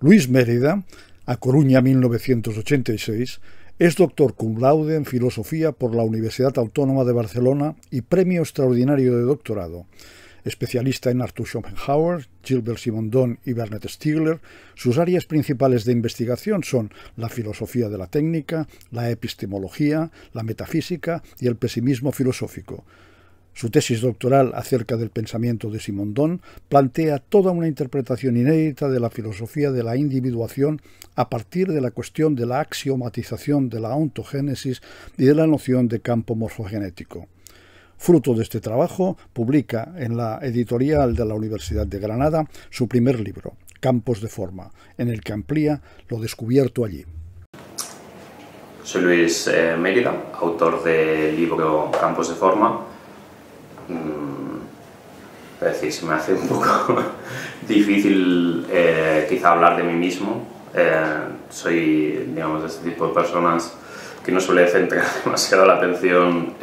Luis Mérida, A Coruña 1986, es doctor cum laude en Filosofía por la Universidad Autónoma de Barcelona y Premio Extraordinario de Doctorado. Especialista en Arthur Schopenhauer, Gilbert Simondon y Bernard Stiegler, sus áreas principales de investigación son la filosofía de la técnica, la epistemología, la metafísica y el pesimismo filosófico. Su tesis doctoral acerca del pensamiento de Simondon plantea toda una interpretación inédita de la filosofía de la individuación a partir de la cuestión de la axiomatización de la ontogénesis y de la noción de campo morfogenético. Fruto de este trabajo, publica en la editorial de la Universidad de Granada su primer libro, Campos de Forma, en el que amplía lo descubierto allí. Soy Luis Mérida, autor del libro Campos de Forma. Es decir, se me hace un poco difícil quizá hablar de mí mismo. Soy, digamos, de este tipo de personas que no suele centrar demasiado la atención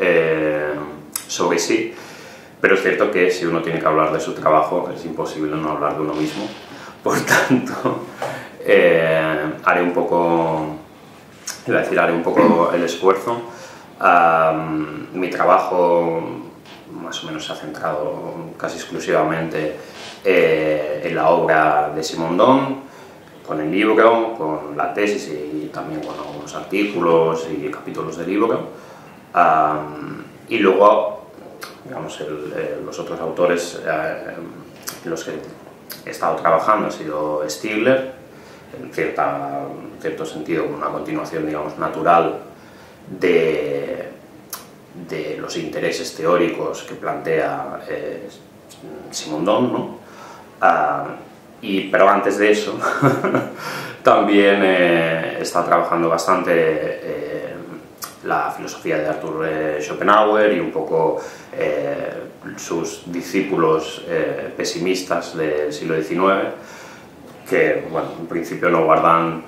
sobre sí, pero es cierto que si uno tiene que hablar de su trabajo es imposible no hablar de uno mismo. Por tanto, haré un poco el esfuerzo. Mi trabajo más o menos se ha centrado casi exclusivamente en la obra de Simondon, con el libro, con la tesis y también con algunos artículos y capítulos del libro. Y luego, digamos, los otros autores en los que he estado trabajando han sido Stiegler, en cierto sentido, una continuación, digamos, natural de los intereses teóricos que plantea Simondon, ¿no? Pero antes de eso, también he estado trabajando bastante la filosofía de Arthur Schopenhauer y un poco sus discípulos pesimistas del siglo XIX, que, bueno, en principio no guardan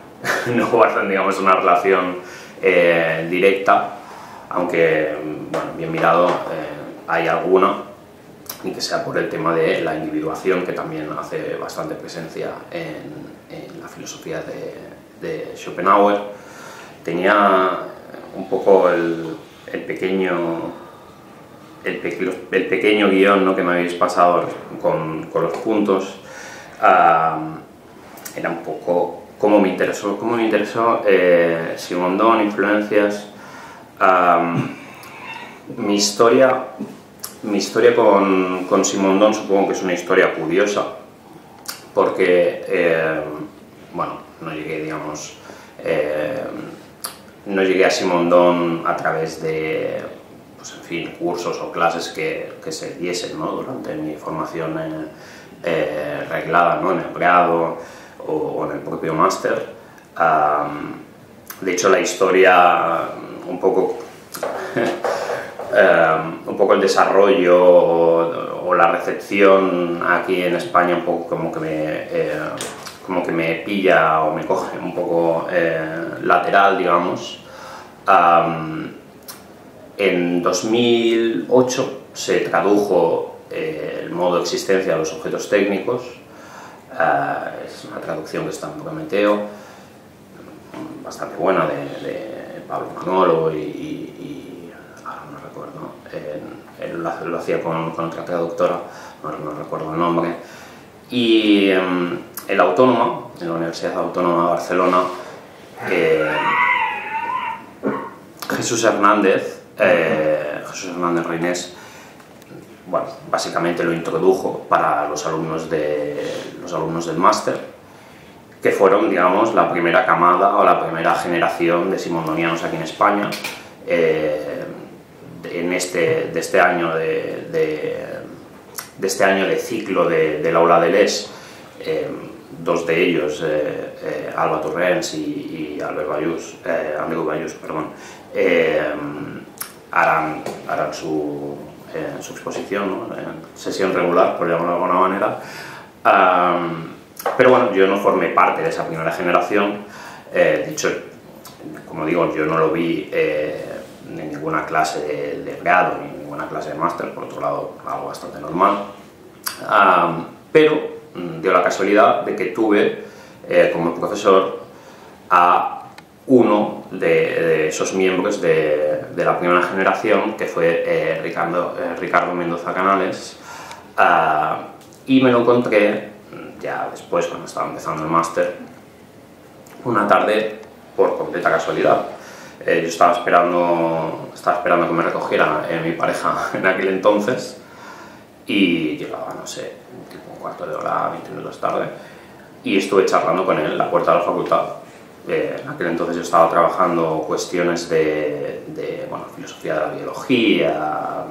digamos, una relación directa, aunque, bueno, bien mirado, hay alguna, y que sea por el tema de la individuación, que también hace bastante presencia en la filosofía de Schopenhauer. Tenía un poco el pequeño guión, ¿no?, que me habéis pasado con los puntos. Era un poco cómo me interesó Simondon, influencias. Mi historia con Simondon supongo que es una historia curiosa, porque bueno, no llegué a Simondon a través de, pues, en fin, cursos o clases que se diesen, ¿no?, durante mi formación reglada, ¿no?, en el grado o en el propio máster. De hecho, la historia, un poco el desarrollo o la recepción aquí en España, un poco como que me pilla o me coge un poco lateral, digamos. En 2008 se tradujo el modo de existencia de los objetos técnicos. Es una traducción que está en Prometeo, bastante buena, de Pablo Manolo y ahora no recuerdo, él lo hacía con otra traductora, no recuerdo el nombre. Y en la Autónoma, en la Universidad Autónoma de Barcelona, Jesús Hernández Reinés, bueno, básicamente lo introdujo para los alumnos del máster, que fueron, digamos, la primera camada o la primera generación de simondonianos aquí en España. De este año de ciclo del aula de Les, dos de ellos, Alba Torrens y Andreu Bayús, harán su exposición, ¿no?, sesión regular, por llamarlo de alguna manera. Pero bueno, yo no formé parte de esa primera generación. De hecho, como digo, yo no lo vi en ninguna clase de grado ni en ninguna clase de máster, por otro lado, algo bastante normal. Pero dio la casualidad de que tuve como profesor a uno de esos miembros de la primera generación, que fue Ricardo Mendoza Canales, y me lo encontré ya después, cuando estaba empezando el máster, una tarde por completa casualidad. Yo estaba esperando que me recogiera mi pareja en aquel entonces, y llegaba, no sé, tipo un cuarto de hora, 20 minutos tarde, y estuve charlando con él en la puerta de la facultad. En aquel entonces yo estaba trabajando cuestiones de filosofía de la biología,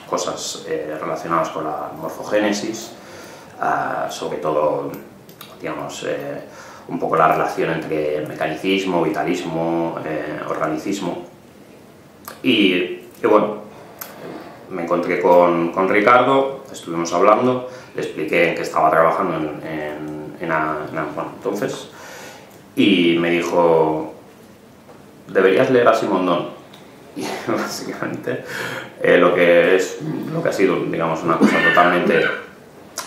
cosas relacionadas con la morfogénesis, sobre todo, digamos, un poco la relación entre mecanicismo, vitalismo, organicismo. Y bueno, me encontré con Ricardo, estuvimos hablando, le expliqué en qué estaba trabajando entonces, y me dijo: deberías leer a Simondon. Y básicamente lo que ha sido, digamos, una cosa totalmente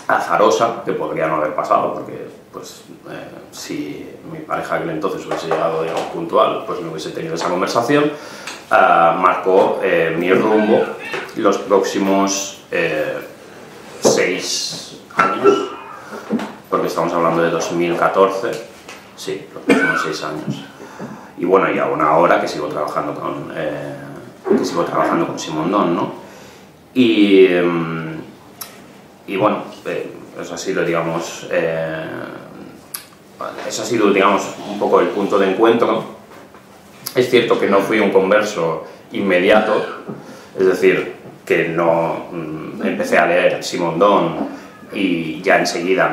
azarosa, que podría no haber pasado, porque pues si mi pareja aquel entonces hubiese llegado, digamos, puntual, pues no hubiese tenido esa conversación, marcó mi rumbo los próximos 6 años, porque estamos hablando de 2014, sí, los próximos 6 años. Y bueno, y aún ahora que sigo trabajando con Simondon, ¿no? Y bueno, eso ha sido, digamos, un poco el punto de encuentro. Es cierto que no fui un converso inmediato, es decir, que no empecé a leer Simondon y ya enseguida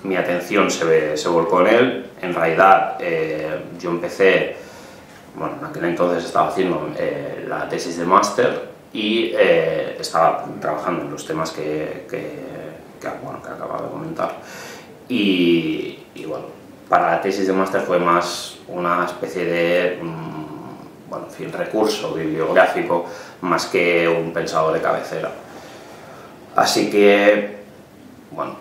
mi atención se volcó en él. En realidad, yo empecé, bueno, en aquel entonces estaba haciendo la tesis de máster y estaba trabajando en los temas que acababa de comentar. Y bueno, para la tesis de máster fue más una especie de recurso bibliográfico más que un pensador de cabecera. Así que, bueno,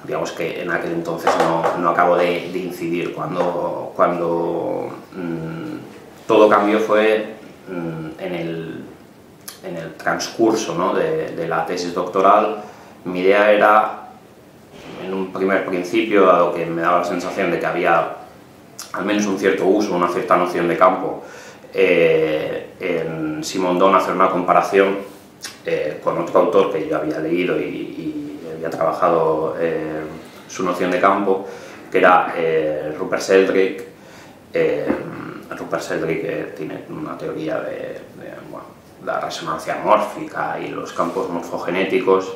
digamos que en aquel entonces no acabo de incidir. Cuando todo cambió fue en el transcurso, ¿no?, de la tesis doctoral. Mi idea era, en un primer principio, dado que me daba la sensación de que había al menos un cierto uso, una cierta noción de campo, en Simondon, hacer una comparación con otro autor que yo había leído y había trabajado su noción de campo, que era Rupert Sheldrake. Rupert Sheldrake tiene una teoría de la resonancia mórfica y los campos morfogenéticos.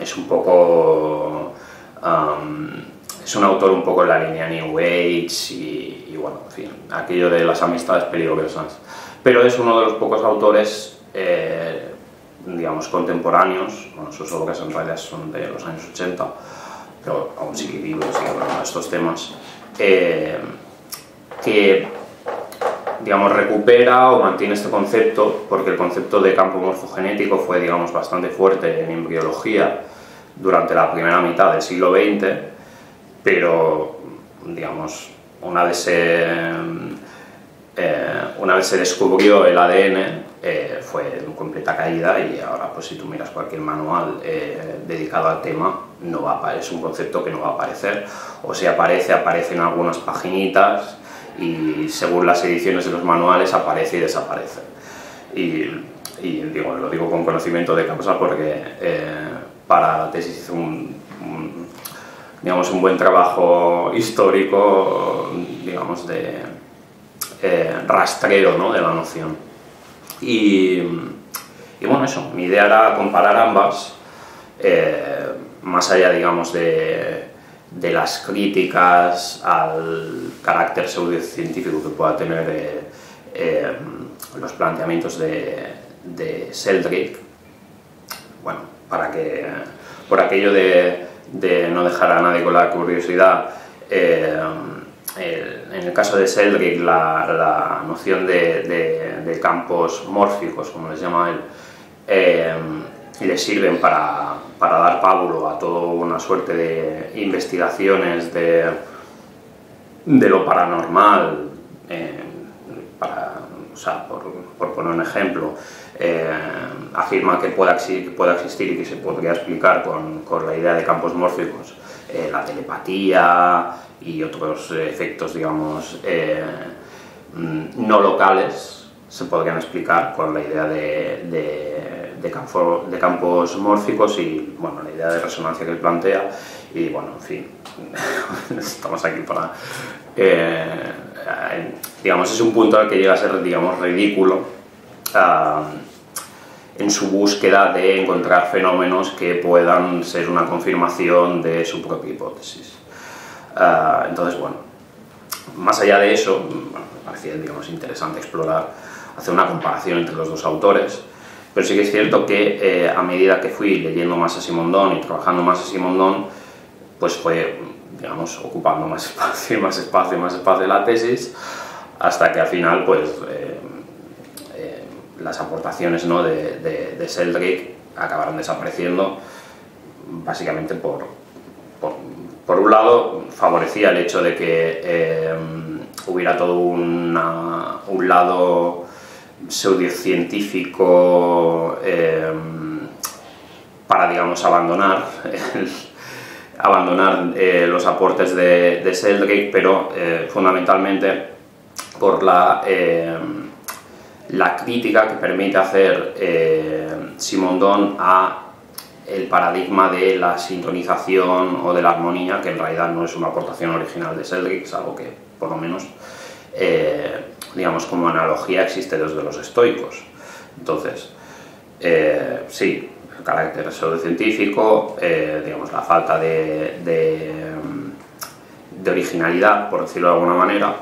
Es un poco... es un autor un poco en la línea New Age y bueno, en fin, aquello de las amistades peligrosas. Pero es uno de los pocos autores, digamos, contemporáneos, bueno, sus obras en realidad son de los años 80, pero aún sigue vivo, sigue hablando de estos temas, que, digamos, recupera o mantiene este concepto, porque el concepto de campo morfogenético fue, digamos, bastante fuerte en embriología durante la primera mitad del siglo XX, pero, digamos, una vez se descubrió el ADN, fue en completa caída, y ahora, pues, si tú miras cualquier manual dedicado al tema, no va es un concepto que no va a aparecer, o si aparece en algunas paginitas, y según las ediciones de los manuales aparece y desaparece. Y lo digo con conocimiento de causa, porque para la tesis hice un buen trabajo histórico, digamos, de rastreo, ¿no?, de la noción. Y bueno, eso, mi idea era comparar ambas, más allá, digamos, de las críticas al carácter pseudocientífico que pueda tener los planteamientos de Sheldrake. Bueno, por aquello de no dejar a nadie con la curiosidad, en el caso de Sheldrake, la noción de campos mórficos, como les llama él, les sirven para dar pábulo a toda una suerte de investigaciones de lo paranormal, o sea, por poner un ejemplo, afirma que pueda existir y que se podría explicar con la idea de campos mórficos la telepatía y otros efectos, digamos, no locales, se podrían explicar con la idea de campos mórficos y, bueno, la idea de resonancia que él plantea. Y, bueno, en fin, estamos aquí para... digamos, es un punto al que llega a ser, digamos, ridículo en su búsqueda de encontrar fenómenos que puedan ser una confirmación de su propia hipótesis. Entonces, bueno, más allá de eso, me parecía, digamos, interesante hacer una comparación entre los dos autores, pero sí que es cierto que a medida que fui leyendo más a Simondon y trabajando más a Simondon, pues fue, digamos, ocupando más espacio de la tesis, hasta que al final, pues, las aportaciones, ¿no?, de Sheldrake acabaron desapareciendo, básicamente por un lado, favorecía el hecho de que hubiera todo un lado pseudocientífico para, digamos, abandonar los aportes de Sheldrake, pero fundamentalmente por la crítica que permite hacer Simondon a el paradigma de la sintonización o de la armonía, que en realidad no es una aportación original de Sheldrake, es algo que, por lo menos, digamos, como analogía existe desde los estoicos. Entonces, sí, el carácter pseudocientífico, digamos, la falta de originalidad, por decirlo de alguna manera,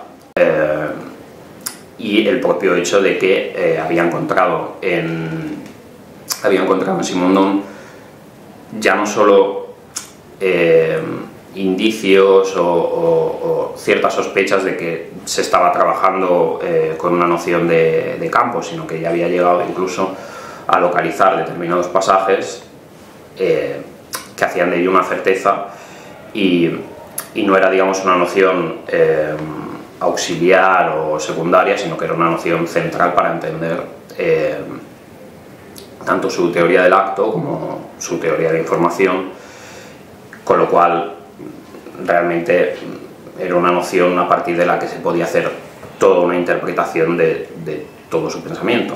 y el propio hecho de que había encontrado en Simondon ya no solo indicios o ciertas sospechas de que se estaba trabajando con una noción de campo, sino que ya había llegado incluso a localizar determinados pasajes que hacían de ello una certeza, y no era, digamos, una noción auxiliar o secundaria, sino que era una noción central para entender tanto su teoría del acto como su teoría de información, con lo cual realmente era una noción a partir de la que se podía hacer toda una interpretación de todo su pensamiento,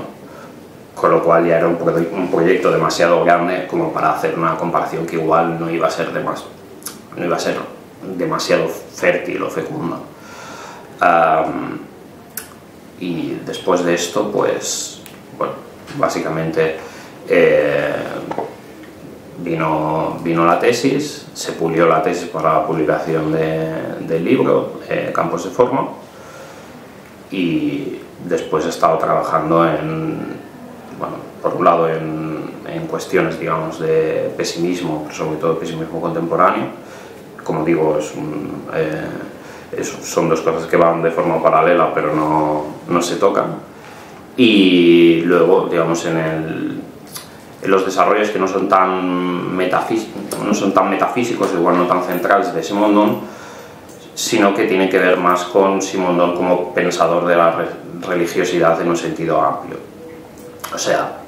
con lo cual ya era un proyecto demasiado grande como para hacer una comparación que igual no iba a ser demasiado fértil o fecunda. Y después de esto, pues, bueno, básicamente vino la tesis, se pulió la tesis para la publicación del libro, Campos de Forma, y después he estado trabajando bueno, por un lado en cuestiones, digamos, de pesimismo, pero sobre todo pesimismo contemporáneo. Como digo, son dos cosas que van de forma paralela, pero no se tocan. Y luego, digamos, en los desarrollos que no son tan metafísicos, igual no tan centrales de Simondon, sino que tienen que ver más con Simondon como pensador de la religiosidad en un sentido amplio. O sea,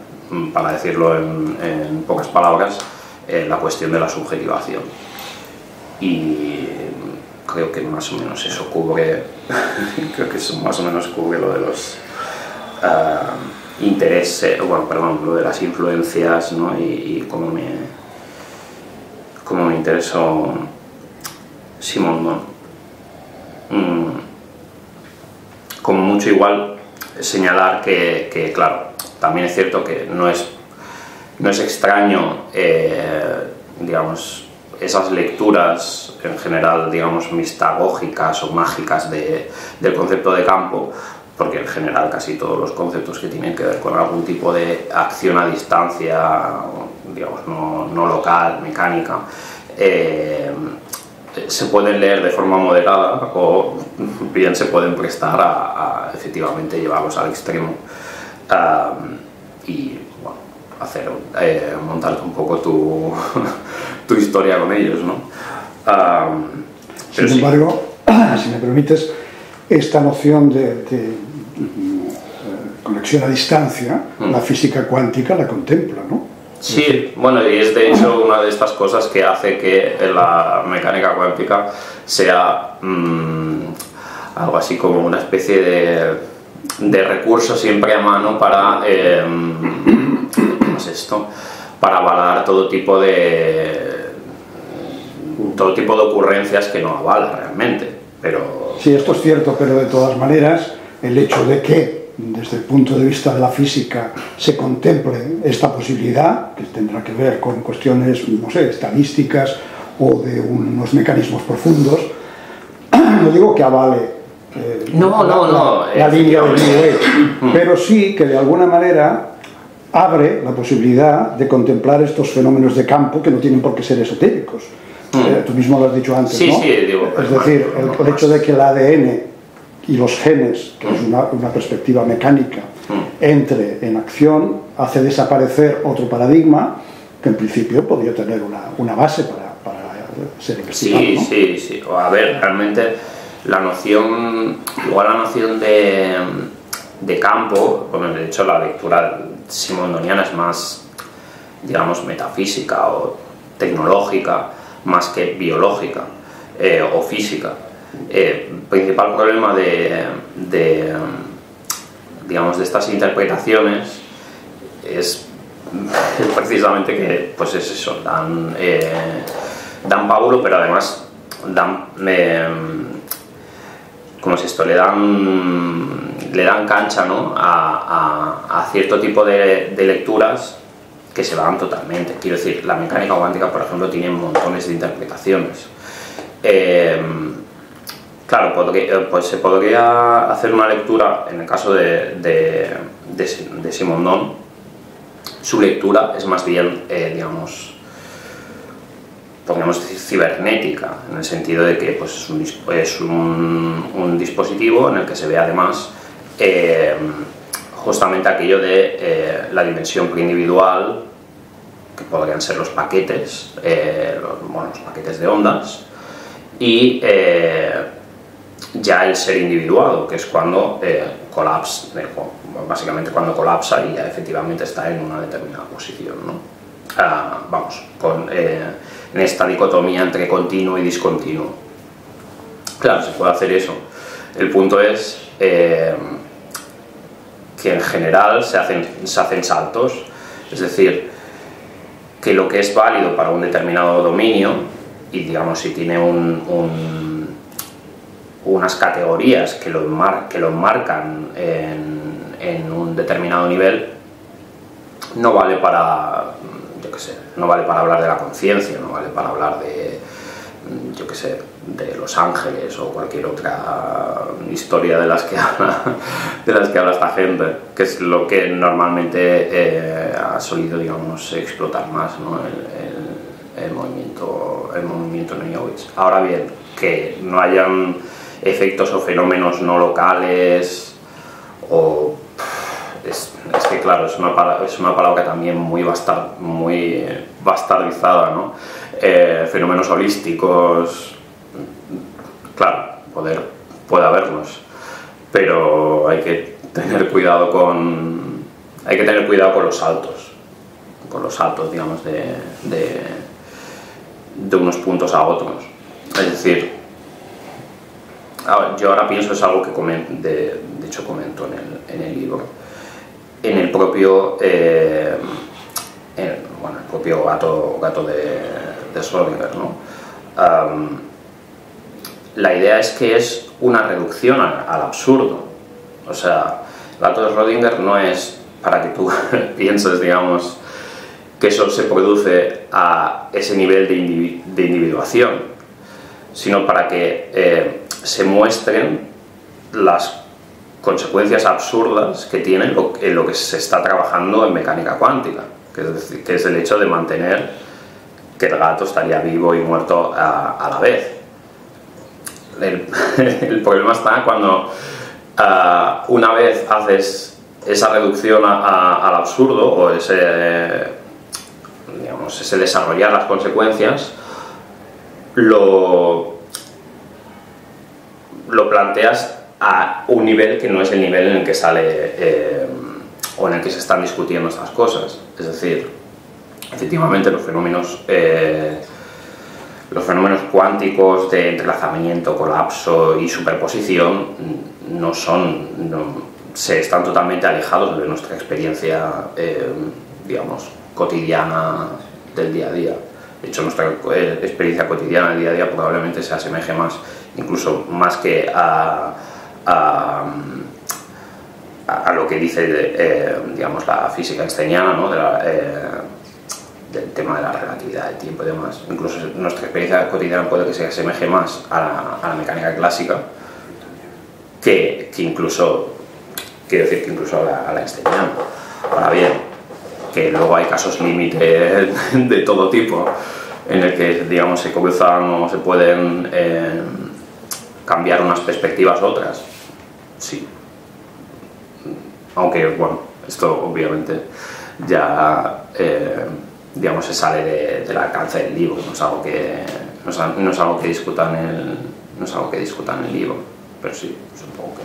para decirlo en pocas palabras, la cuestión de la subjetivación. Y creo que más o menos eso cubre lo de los intereses, lo de las influencias, ¿no? y cómo me interesó Simondon. Como mucho igual señalar que claro, también es cierto que no es extraño, digamos, esas lecturas en general, digamos, mistagógicas o mágicas del concepto de campo, porque en general casi todos los conceptos que tienen que ver con algún tipo de acción a distancia, digamos, no local, mecánica, se pueden leer de forma moderada o bien se pueden prestar a efectivamente llevarlos al extremo. Y bueno, montarte un poco tu historia con ellos, ¿no? Sin embargo, si me permites, esta noción de conexión a distancia, la física cuántica la contempla, ¿no? Sí, bueno, y es de hecho una de estas cosas que hace que la mecánica cuántica sea algo así como una especie de recurso siempre a mano para, ¿cómo es esto? Para avalar todo tipo de ocurrencias que no avala realmente, pero... Sí, esto es cierto, pero de todas maneras, el hecho de que, desde el punto de vista de la física, se contemple esta posibilidad, que tendrá que ver con cuestiones, no sé, estadísticas o de unos mecanismos profundos, no digo que avale la línea del New Age, pero sí que de alguna manera abre la posibilidad de contemplar estos fenómenos de campo que no tienen por qué ser esotéricos. Tú mismo lo has dicho antes, sí, ¿no? Sí, digo, es decir, el hecho de que el ADN y los genes, que es una perspectiva mecánica, entre en acción, hace desaparecer otro paradigma que en principio podría tener una base para ser investigado, sí, ¿no? Sí. A ver, realmente la noción de campo, bueno, de hecho la lectura simondoniana es más, digamos, metafísica o tecnológica, más que biológica o física. El principal problema digamos, de estas interpretaciones es precisamente que, pues es eso, dan pábulo, pero además ¿cómo es esto? Le dan cancha, ¿no? a cierto tipo de lecturas que se van totalmente. Quiero decir, la mecánica cuántica, por ejemplo, tiene montones de interpretaciones. Claro, pues se podría hacer una lectura, en el caso de Simondon, su lectura es más bien, digamos, podríamos decir cibernética, en el sentido de que pues, es un dispositivo en el que se ve además justamente aquello de la dimensión preindividual, que podrían ser los paquetes, los paquetes de ondas, y ya el ser individuado, que es cuando básicamente cuando colapsa y ya efectivamente está en una determinada posición, ¿no? En esta dicotomía entre continuo y discontinuo. Claro, se puede hacer eso. El punto es que en general se hacen saltos, es decir, que lo que es válido para un determinado dominio, y digamos si tiene unas categorías que lo enmarcan en un determinado nivel, no vale para, yo qué sé, no vale para hablar de la conciencia, no vale para hablar de, yo qué sé, de los ángeles o cualquier otra historia de las que habla esta gente, que es lo que normalmente ha solido, digamos, explotar más, ¿no? el movimiento New Age. Ahora bien, que no hayan efectos o fenómenos no locales, o es que claro, es una palabra también muy bastardizada, ¿no? Fenómenos holísticos, claro, puede haberlos, pero hay que tener cuidado con los saltos, digamos, de unos puntos a otros. Es decir, yo ahora pienso, es algo que de hecho comento en el libro, en el propio gato de Schrödinger, ¿no? La idea es que es una reducción al absurdo. O sea, el gato de Schrödinger no es para que tú pienses, digamos, que eso se produce a ese nivel de individuación, sino para que se muestren las consecuencias absurdas que tiene en lo que se está trabajando en mecánica cuántica, que es el hecho de mantener que el gato estaría vivo y muerto a la vez. El problema está cuando una vez haces esa reducción al absurdo, o ese, digamos, ese desarrollar las consecuencias, lo planteas a un nivel que no es el nivel en el que sale o en el que se están discutiendo estas cosas. Es decir, efectivamente los fenómenos cuánticos de entrelazamiento, colapso y superposición se están totalmente alejados de nuestra experiencia, digamos, cotidiana del día a día. De hecho, nuestra experiencia cotidiana del día a día probablemente se asemeje más, incluso más que a lo que dice, digamos, la física einsteiniana, ¿no? Del tema de la relatividad del tiempo y demás. Incluso nuestra experiencia cotidiana puede que se asemeje más a la mecánica clásica que incluso, quiero decir, que incluso a la einsteiniana. Ahora bien, que luego hay casos límite de todo tipo en el que, digamos, se cruzan o se pueden cambiar unas perspectivas u otras. Sí. Aunque, bueno, esto obviamente ya digamos, se sale del alcance del libro, no es algo que discutan en el libro, pero sí, supongo que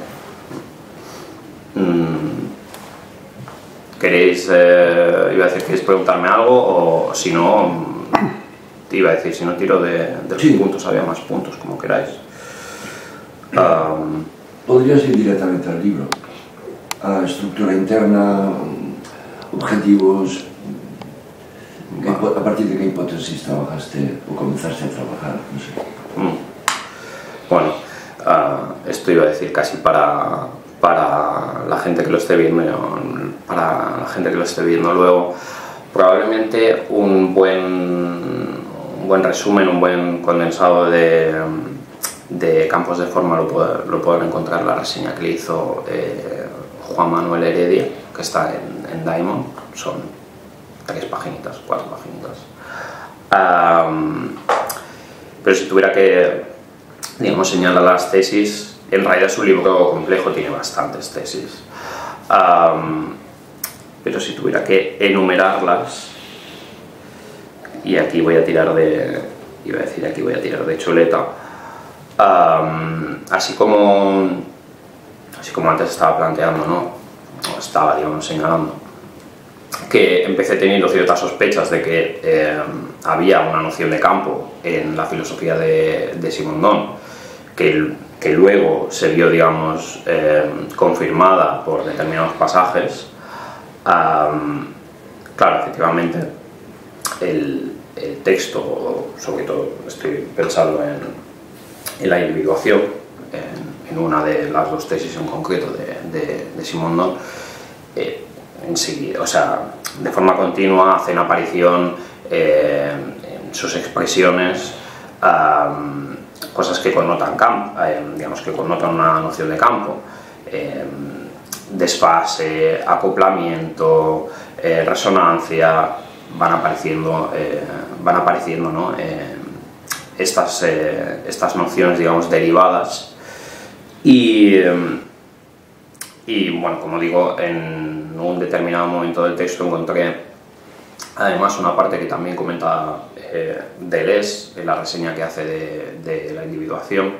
queréis, ¿queréis preguntarme algo? O si no, te iba a decir, si no tiro de los puntos, había más puntos, como queráis. Podrías ir directamente al libro, a estructura interna, objetivos. ¿A partir de qué hipótesis trabajaste o comenzaste a trabajar? No sé. Bueno, esto iba a decir casi para la gente que lo esté viendo, luego, probablemente un buen resumen, un buen condensado de campos de forma lo pueden encontrar en la reseña que le hizo Juan Manuel Heredia, que está en Diamond. Son 4 paginitas. Pero si tuviera que, digamos, señalar las tesis, en realidad es un libro complejo, tiene bastantes tesis. Pero si tuviera que enumerarlas, y aquí voy a tirar de chuleta, así como antes estaba planteando, ¿no? Estaba, digamos, señalando que empecé teniendo ciertas sospechas de que había una noción de campo en la filosofía de Simondon, que luego se vio, digamos, confirmada por determinados pasajes. Claro, efectivamente, el texto, sobre todo estoy pensando en la individuación, en una de las 2 tesis en concreto de Simondon, o sea, de forma continua hacen aparición en sus expresiones cosas que connotan campo, digamos, que connotan una noción de campo, desfase, acoplamiento, resonancia, van apareciendo, ¿no? Estas nociones, digamos, derivadas y bueno, como digo, en un determinado momento del texto encontré además una parte que también comenta Deleuze en la reseña que hace de la individuación,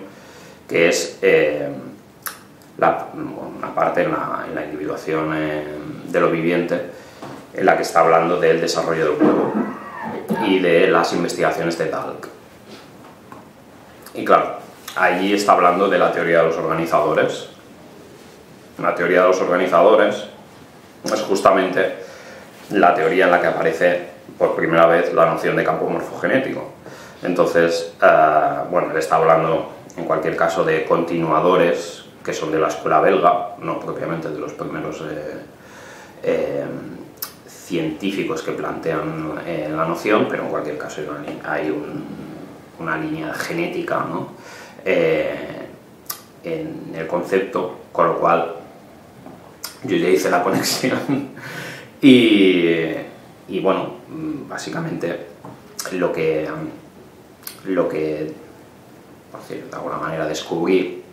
que es una parte en la individuación de lo viviente, en la que está hablando del desarrollo del juego y de las investigaciones de Dalk. Y claro, allí está hablando de la teoría de los organizadores. La teoría de los organizadores es justamente la teoría en la que aparece por primera vez la noción de campo morfogenético. Entonces, bueno, él está hablando en cualquier caso de continuadores que son de la escuela belga, no propiamente de los primeros científicos que plantean la noción, pero en cualquier caso hay una línea genética, ¿no? En el concepto, con lo cual yo ya hice la conexión y bueno, básicamente lo que por decir, de alguna manera descubrí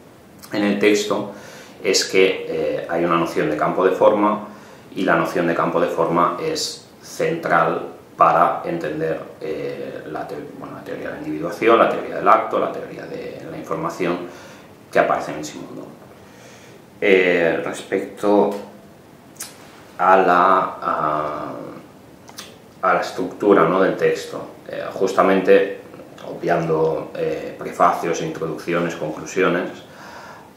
en el texto es que hay una noción de campo de forma, y la noción de campo de forma es central para entender la teoría de la individuación, la teoría del acto, la teoría de la información que aparece en Simondon. Respecto a la estructura, ¿no?, del texto, justamente obviando prefacios, introducciones, conclusiones,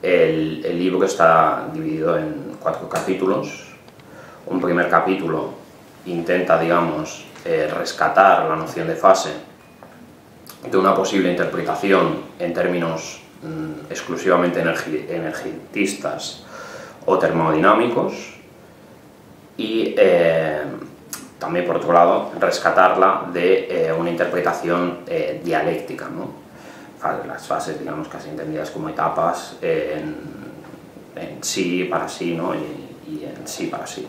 el libro está dividido en 4 capítulos. Un primer capítulo intenta, digamos, rescatar la noción de fase de una posible interpretación en términos exclusivamente energetistas o termodinámicos, y también, por otro lado, rescatarla de una interpretación dialéctica, ¿no? Las fases, digamos, casi entendidas como etapas en sí, para sí, ¿no?, y en sí, para sí.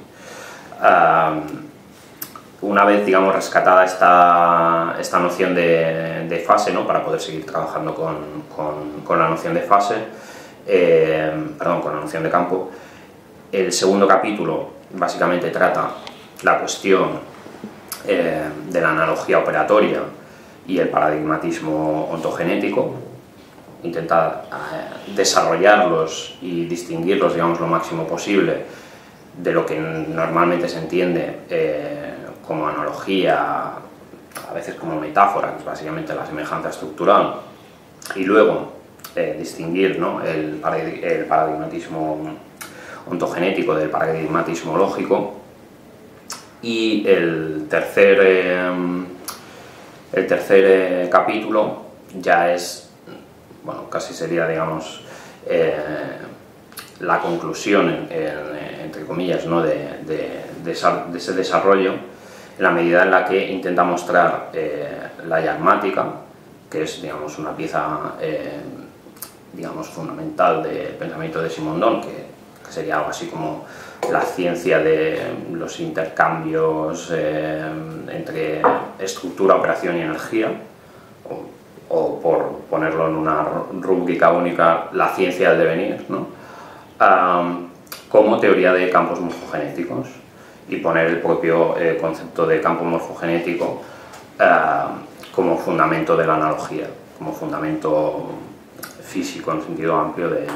Una vez, digamos, rescatada esta noción de fase, ¿no?, para poder seguir trabajando con la noción de fase, con la noción de campo, el segundo capítulo básicamente trata la cuestión de la analogía operatoria y el paradigmatismo ontogenético. Intenta desarrollarlos y distinguirlos, digamos, lo máximo posible de lo que normalmente se entiende como analogía, a veces como metáfora, que es básicamente la semejanza estructural, y luego distinguir, ¿no?, el paradigmatismo ontogenético del paradigmatismo lógico. Y el tercer capítulo ya es, bueno, casi sería, digamos, la conclusión, entre comillas, ¿no?, de ese desarrollo, en la medida en la que intenta mostrar la diagmática, que es, digamos, una pieza digamos, fundamental del pensamiento de Simondon, que sería algo así como la ciencia de los intercambios entre estructura, operación y energía, o por ponerlo en una rúbrica única, la ciencia del devenir, ¿no?, como teoría de campos morfogenéticos, y poner el propio concepto de campo morfogenético como fundamento de la analogía, como fundamento físico en sentido amplio de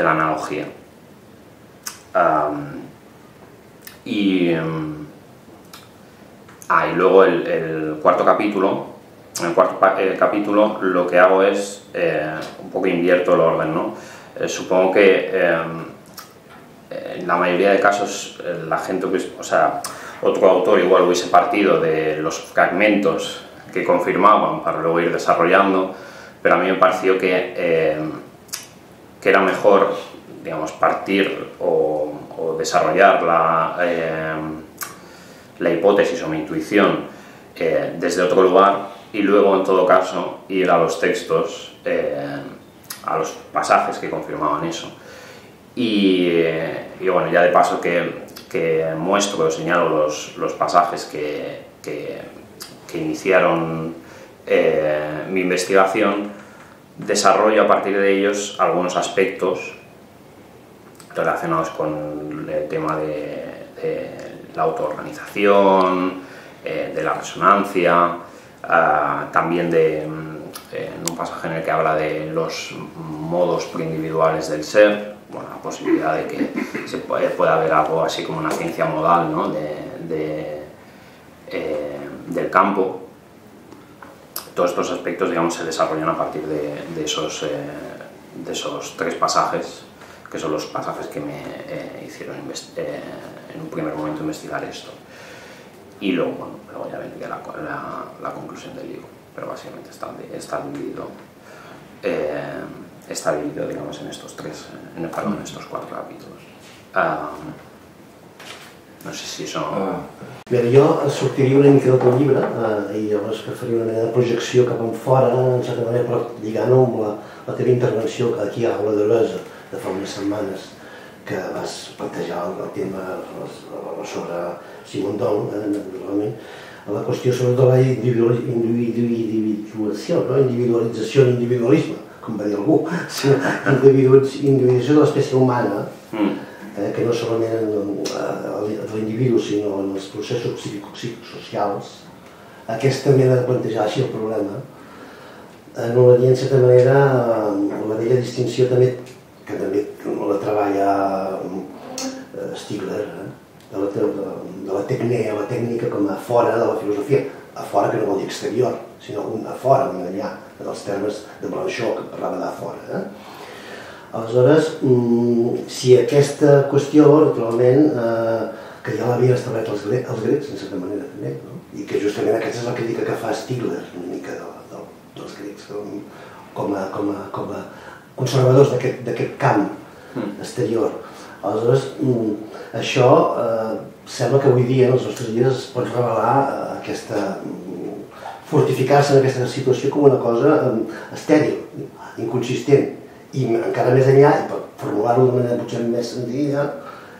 la analogía. Y luego el cuarto capítulo, en el cuarto capítulo lo que hago es un poco invierto el orden, ¿no? Supongo que en la mayoría de casos la gente, o sea, otro autor igual hubiese partido de los fragmentos que confirmaban para luego ir desarrollando, pero a mí me pareció que era mejor, digamos, partir o desarrollar la hipótesis o mi intuición desde otro lugar, y luego, en todo caso, ir a los textos, a los pasajes que confirmaban eso. Y bueno, ya de paso que muestro o señalo los pasajes que iniciaron mi investigación, desarrollo a partir de ellos algunos aspectos relacionados con el tema de la autoorganización, de la resonancia, también en un pasaje en el que habla de los modos preindividuales del ser, bueno, la posibilidad de que pueda haber algo así como una ciencia modal, ¿no?, del campo. Todos estos aspectos, digamos, se desarrollan a partir de esos 3 pasajes, que son los pasajes que me hicieron en un primer momento investigar esto. Y luego, bueno, luego ya vendría la conclusión del libro, pero básicamente está dividido, digamos, en estos 4 capítulos. No sé si això... Bé, jo sortiria una mica del teu llibre i llavors que faria una mena de projecció cap enfora, en certa manera, però lligant-ho amb la teva intervenció aquí a Aula de Leusa de fa unes setmanes, que vas plantejar el tema sobre Simondon, naturalment, la qüestió sobretot de la individuació, individualització, individualisme, com va dir algú, sinó individuació de l'espècie humana, que no solament de l'individu, sinó en els processos psicosocials. Aquesta manera de plantejar així el problema anul·laria, en certa manera, la vella distinció també, que també la treballa Stigler, de la tècnica com a fora de la filosofia, a fora que no vol dir exterior, sinó a fora, més enllà dels termes de Blanchot, que parlava de fora. Aleshores, si aquesta qüestió, naturalment, que ja l'havien establert els grecs, en certa manera, també, i que justament aquesta és la crítica que fa Stigler, una mica dels grecs, com a conservadors d'aquest camp exterior. Aleshores, això sembla que avui dia, en els nostres dies, es pot revelar fortificar-se en aquesta situació com una cosa estèril, inconsistent, i encara més enllà, i per formular-ho de manera potser més senzilla,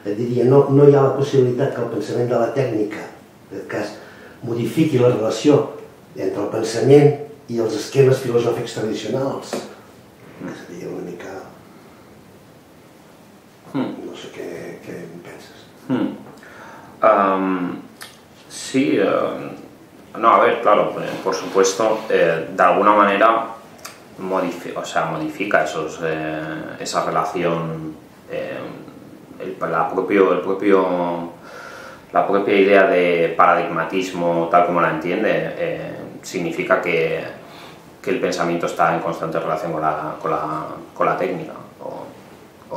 diria, no hi ha la possibilitat que el pensament de la tècnica, en aquest cas, modifiqui la relació entre el pensament i els esquemes filosòfics tradicionals. Que seria una mica... No sé què en penses. Sí, no, a ver, claro, por supuesto, de alguna manera modifica esa relación, la propia idea de paradigmatismo, tal como la entiende, significa que el pensamiento está en constante relación con la técnica o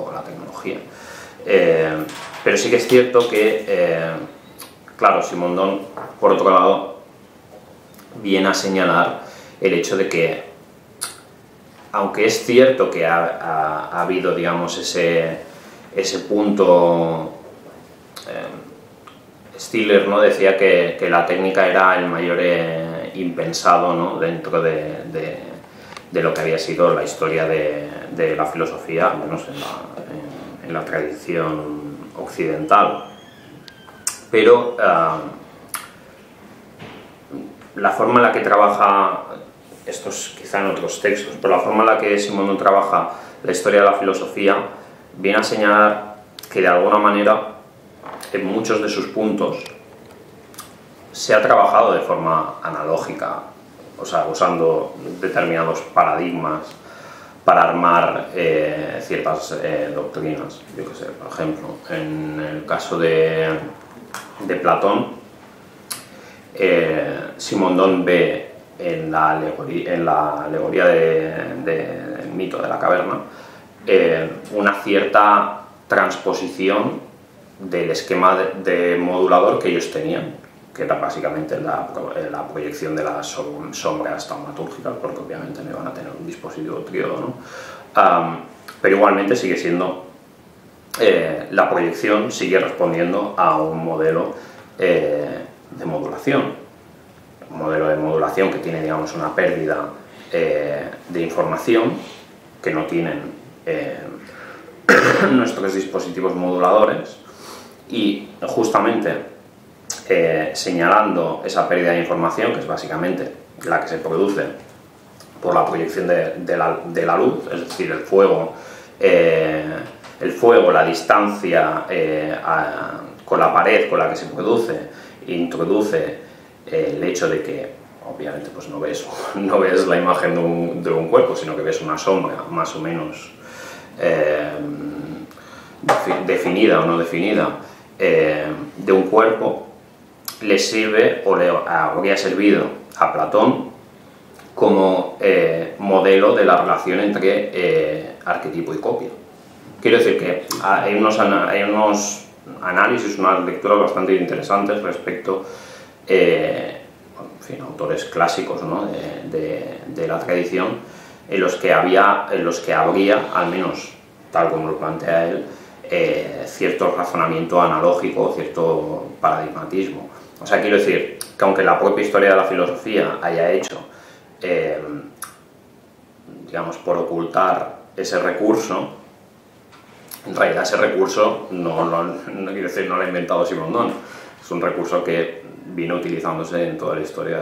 con la tecnología. Pero sí que es cierto que, claro, Simondon, por otro lado, viene a señalar el hecho de que, aunque es cierto que ha habido, digamos, ese punto, Stigler, ¿no?, decía que la técnica era el mayor impensado, ¿no?, dentro de lo que había sido la historia de la filosofía, al menos en la tradición occidental. Pero la forma en la que trabaja, esto es quizá en otros textos, pero la forma en la que Simondon trabaja la historia de la filosofía viene a señalar que de alguna manera en muchos de sus puntos se ha trabajado de forma analógica, o sea, usando determinados paradigmas para armar ciertas doctrinas. Yo qué sé, por ejemplo, en el caso de Platón, Simondon ve en la alegoría del mito de la caverna una cierta transposición del esquema de modulador que ellos tenían, que era básicamente la proyección de las sombras taumatúrgicas, porque obviamente no iban a tener un dispositivo tríodo, ¿no? Pero igualmente sigue siendo, la proyección sigue respondiendo a un modelo de modulación, un modelo de modulación que tiene, digamos, una pérdida de información que no tienen nuestros dispositivos moduladores, y justamente señalando esa pérdida de información, que es básicamente la que se produce por la proyección de la luz, es decir, el fuego, la distancia con la pared con la que se produce, introduce el hecho de que obviamente pues no ves la imagen de un cuerpo, sino que ves una sombra más o menos definida o no definida de un cuerpo, le sirve o le habría servido a Platón como modelo de la relación entre arquetipo y copia. Quiero decir que hay unos análisis, unas lecturas bastante interesantes respecto autores clásicos, ¿no?, de la tradición, en los que habría, al menos tal como lo plantea él, cierto razonamiento analógico, cierto paradigmatismo. O sea, quiero decir que aunque la propia historia de la filosofía haya hecho, digamos, por ocultar ese recurso, en realidad ese recurso no quiero decir, no lo ha inventado Simondon, es un recurso que vino utilizándose en toda la historia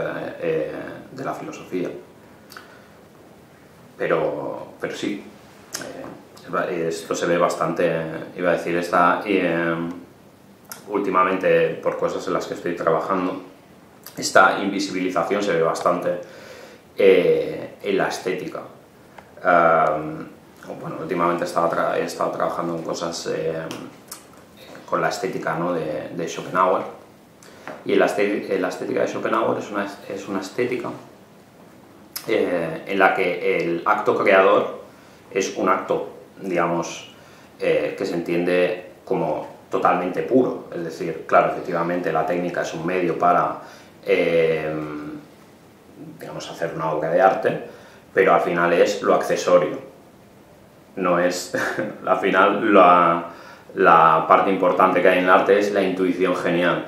de la filosofía. Pero pero sí, esto se ve bastante, iba a decir, últimamente por cosas en las que estoy trabajando, esta invisibilización se ve bastante en la estética. Bueno, últimamente he estado trabajando en cosas con la estética, ¿no?, de Schopenhauer, y la estética de Schopenhauer es una estética en la que el acto creador es un acto, digamos, que se entiende como totalmente puro, es decir, claro, efectivamente la técnica es un medio para, digamos, hacer una obra de arte, pero al final es lo accesorio, no es, al final la parte importante que hay en el arte es la intuición genial,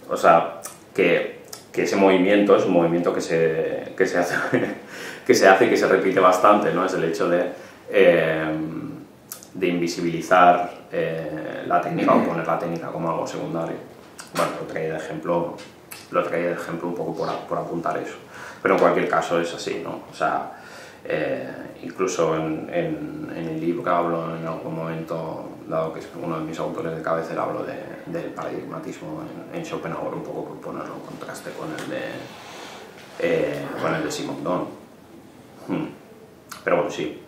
o sea, que ese movimiento es un movimiento que se hace que se hace y que se repite bastante, ¿no? Es el hecho de invisibilizar la técnica o poner la técnica como algo secundario. Bueno, lo traía de ejemplo un poco por apuntar eso. Pero en cualquier caso es así, ¿no? O sea, incluso en el libro hablo en algún momento, dado que es uno de mis autores de cabecera, hablo del paradigmatismo en Schopenhauer, un poco por ponerlo en contraste con el de Simondon. Pero bueno, sí.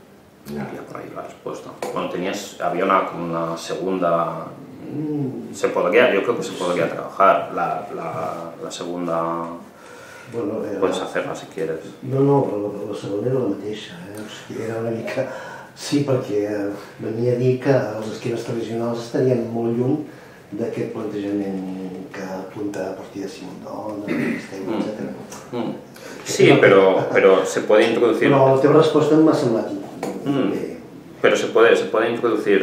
Iría por ahí la respuesta. Bueno, había una segunda... yo creo que se podría trabajar la segunda... Bueno, puedes hacerla si quieres. No, però la segona era la mateixa, o sigui, era una mica... Sí, perquè venia a dir que els esquemes tradicionals estarien molt lluny d'aquest plantejament que apunta a partir de Simondon, etc. Sí, pero se puede introducir... Però la teva resposta m'ha semblat... Pero se puede introducir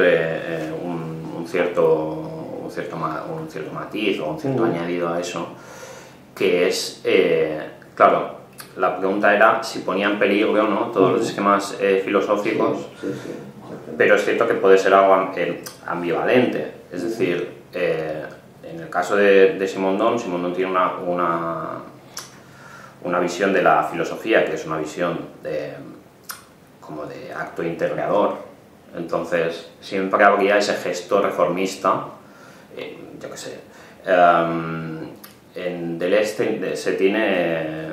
un cierto matiz o un cierto añadido a eso, que es, claro, la pregunta era si ponía en peligro, ¿no?, todos los esquemas filosóficos, pero es cierto que puede ser algo ambivalente, es decir, en el caso de Simondon tiene una visión de la filosofía que es una visión como de acto integrador. Entonces siempre habría ese gesto reformista, yo qué sé, en Deleuze se tiene,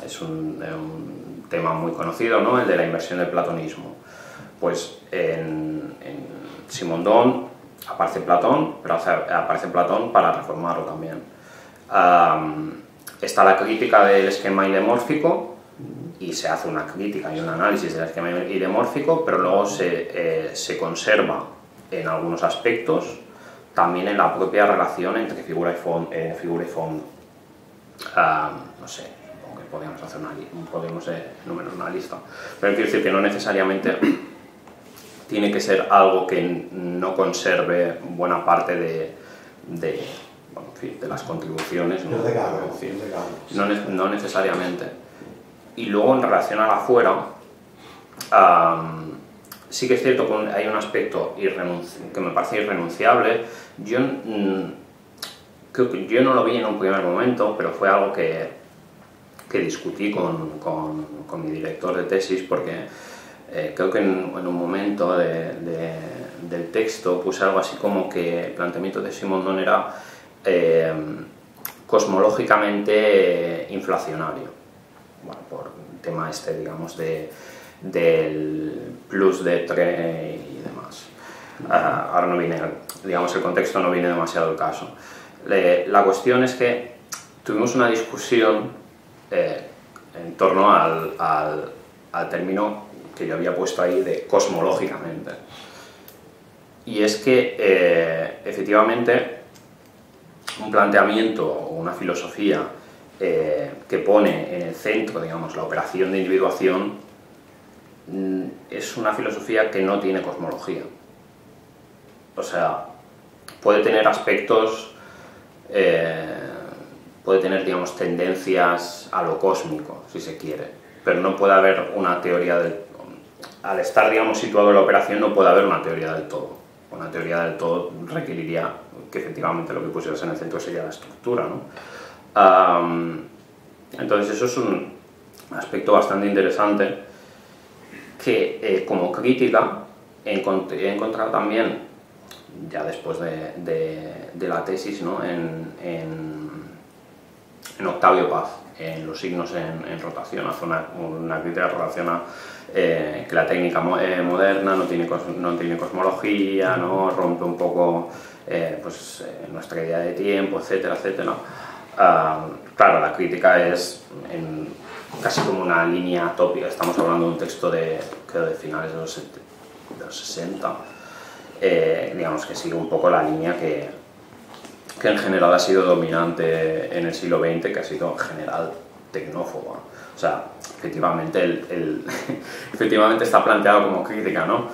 es un tema muy conocido, ¿no?, el de la inversión del platonismo. Pues en Simondon aparece Platón, pero aparece Platón para reformarlo también. Está la crítica del esquema ilemórfico, y se hace una crítica y un análisis del esquema ilemórfico, pero luego se conserva en algunos aspectos también en la propia relación entre figura y fondo. No sé, podemos enumerar una lista, pero quiero decir que no necesariamente tiene que ser algo que no conserve buena parte de las contribuciones, no necesariamente. Y luego en relación a la afuera, sí que es cierto que hay un aspecto que me parece irrenunciable. Yo no lo vi en un primer momento, pero fue algo que discutí con mi director de tesis, porque creo que en un momento del texto puse algo así como que el planteamiento de Simondon era cosmológicamente inflacionario. Bueno, por el tema digamos, del plus de tre y demás. Ahora no viene, digamos, el contexto no viene demasiado al caso. La cuestión es que tuvimos una discusión en torno al término que yo había puesto ahí de cosmológicamente. Y es que, efectivamente, un planteamiento o una filosofía que pone en el centro, digamos, la operación de individuación, es una filosofía que no tiene cosmología. O sea, puede tener aspectos, puede tener, digamos, tendencias a lo cósmico, si se quiere, pero no puede haber una teoría al estar, digamos, situado en la operación, no puede haber una teoría del todo. Una teoría del todo requeriría que efectivamente lo que pusieras en el centro sería la estructura, ¿no? Entonces eso es un aspecto bastante interesante que como crítica he encontrado también, ya después de la tesis, ¿no? en Octavio Paz, en Los signos en rotación, hace una crítica en relación a que la técnica moderna no tiene cosmología, ¿no? Rompe un poco nuestra idea de tiempo, etcétera, etcétera. Claro, la crítica es casi como una línea tópica. Estamos hablando de un texto creo de finales de los 60, digamos que sigue un poco la línea que en general ha sido dominante en el siglo XX, que ha sido en general tecnófoba. O sea, efectivamente, efectivamente está planteado como crítica, ¿no?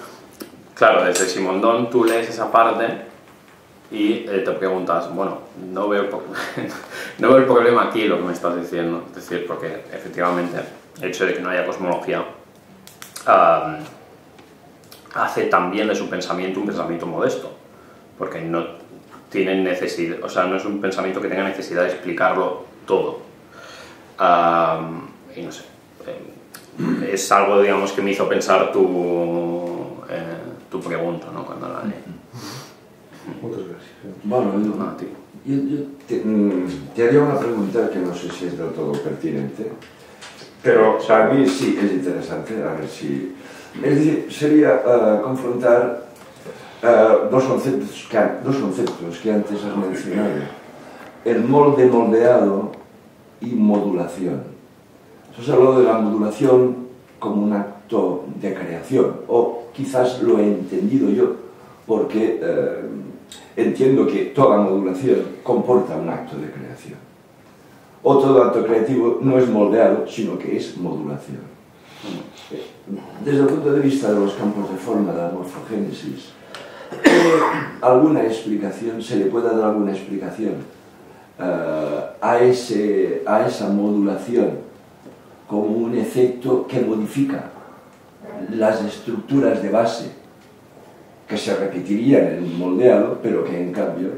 Claro, desde Simondon tú lees esa parte y te preguntas, bueno, no veo el problema aquí, lo que me estás diciendo. Es decir, porque efectivamente el hecho de que no haya cosmología hace también de su pensamiento un pensamiento modesto, porque no tienen necesidad, o sea, no es un pensamiento que tenga necesidad de explicarlo todo. Y no sé, es algo, digamos, que me hizo pensar tu pregunta, ¿no? Cuando la leí. Muchas gracias. Bueno, yo te haría una pregunta que no sé si es del todo pertinente, pero para mí sí es interesante, a ver si... Es decir, sería confrontar dos conceptos que antes has mencionado: el moldeado y modulación. Has hablado de la modulación como un acto de creación, o quizás lo he entendido yo porque entiendo que toda modulación comporta un acto de creación, o todo acto creativo no es moldeado, sino que es modulación. Desde el punto de vista de los campos de forma, de la morfogénesis, ¿se le puede dar alguna explicación a esa modulación como un efecto que modifica las estructuras de base que se repetirían en un moldeado, pero que en cambio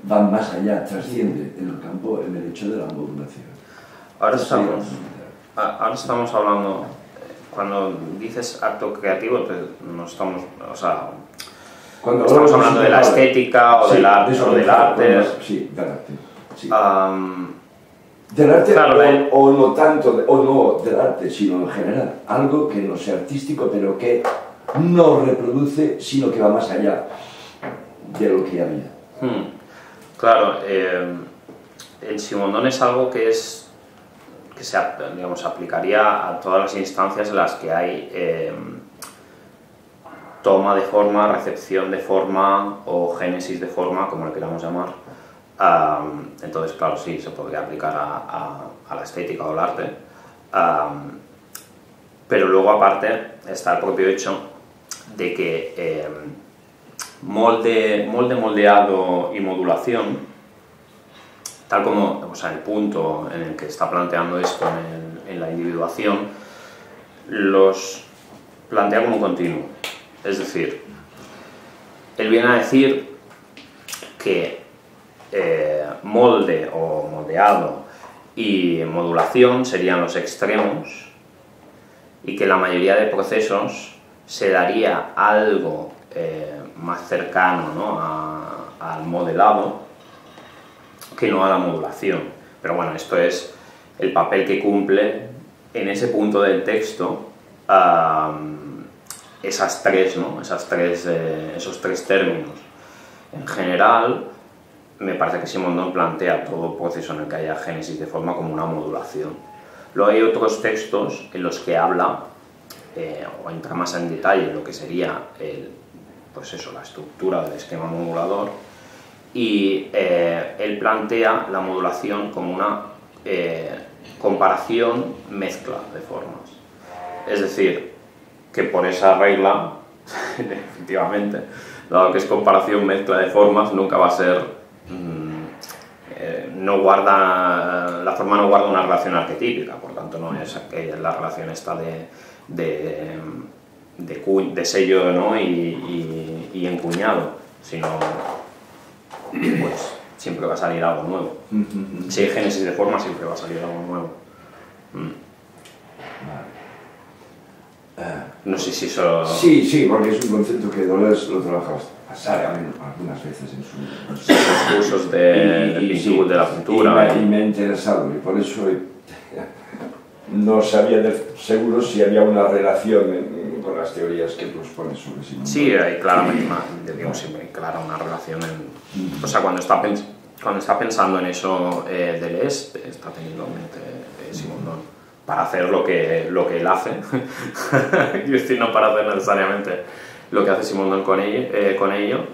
van más allá, trasciende en el campo, en el hecho de la modulación? Ahora estamos hablando, cuando dices acto creativo, no estamos, o sea, cuando estamos hablando de la estética o del arte, o del arte. Sí, del arte. Sí. Del arte, claro, o no tanto, o no del arte, sino en general. Algo que no sea artístico, pero que no reproduce, sino que va más allá de lo que había. Claro, el Simondon es algo que se, digamos, aplicaría a todas las instancias en las que hay toma de forma, recepción de forma o génesis de forma, como lo queramos llamar. Entonces, claro, sí, se podría aplicar a la estética o al arte. Pero luego, aparte, está el propio hecho de que moldeado y modulación, tal como, o sea, el punto en el que está planteando esto en la individuación, los plantea como continuo. Es decir, él viene a decir que molde o moldeado y modulación serían los extremos, y que la mayoría de procesos se daría algo más cercano, ¿no?, al modelado que no a la modulación. Pero bueno, esto es el papel que cumple en ese punto del texto esos tres términos. En general, me parece que Simondon plantea todo proceso en el que haya génesis de forma como una modulación. Luego hay otros textos en los que habla o entra más en detalle en lo que sería la estructura del esquema modulador, y él plantea la modulación como una comparación mezcla de formas. Es decir, que por esa regla, efectivamente, dado que es comparación mezcla de formas, nunca va a ser... la forma no guarda una relación arquetípica, por tanto no es la relación esta de sello, ¿no?, y encuñado, sino pues siempre va a salir algo nuevo. Si hay génesis de forma, siempre va a salir algo nuevo. No sé si eso... Sí, porque es un concepto que Deleuze lo trabaja algunas veces en sus cursos de pintura, de la pintura. Y me ha interesado, y por eso no sabía seguro si había una relación con las teorías que tú expones sobre sí mismo. Sí, hay claramente una relación. O sea, cuando está pensando en eso Deleuze, está teniendo en mente Simondon para hacer lo que él hace. Quiero decir, no para hacer necesariamente lo que hace Simondon con ello,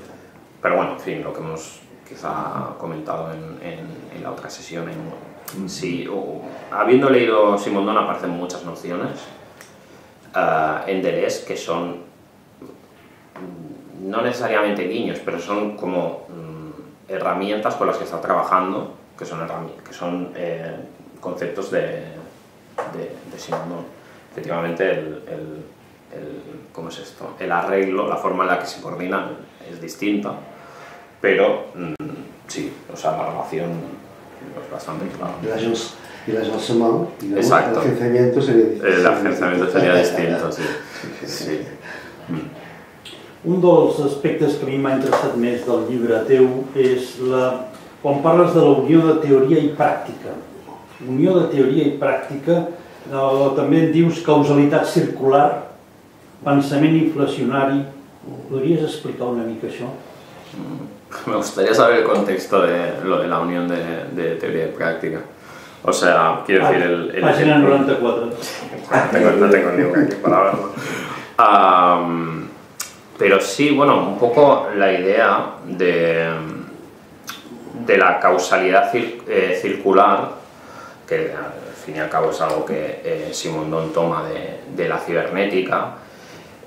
pero bueno, en fin, lo que hemos quizá comentado en la otra sesión. Sí, habiendo leído Simondon aparecen muchas nociones en Deleuze que son no necesariamente guiños, pero son como herramientas con las que está trabajando, que son conceptos de Simondon. Efectivamente, ¿cómo es esto? El arreglo, la forma en la que se coordinan es distinta, pero sí, o sea, la relación es bastante clara. Y el agenciamiento, exacto. El agenciamiento sería distinto. El agenciamiento sería distinto, sí. Un dels aspectes que a mi m'ha interessat més del llibre teu és quan parles de la unió de teoria i pràctica. Unió de teoria i pràctica, també en dius causalitat circular, pensament inflacionari. ¿Podrías explicar una mica això? Me gustaría saber el contexto de lo de la unión de teoría y práctica. O sea, quiero decir... Página 94. No tengo ni un aquí para verlo. Pero sí, bueno, un poco la idea de la causalidad circular, que al fin y al cabo es algo que Simondon toma de la cibernética,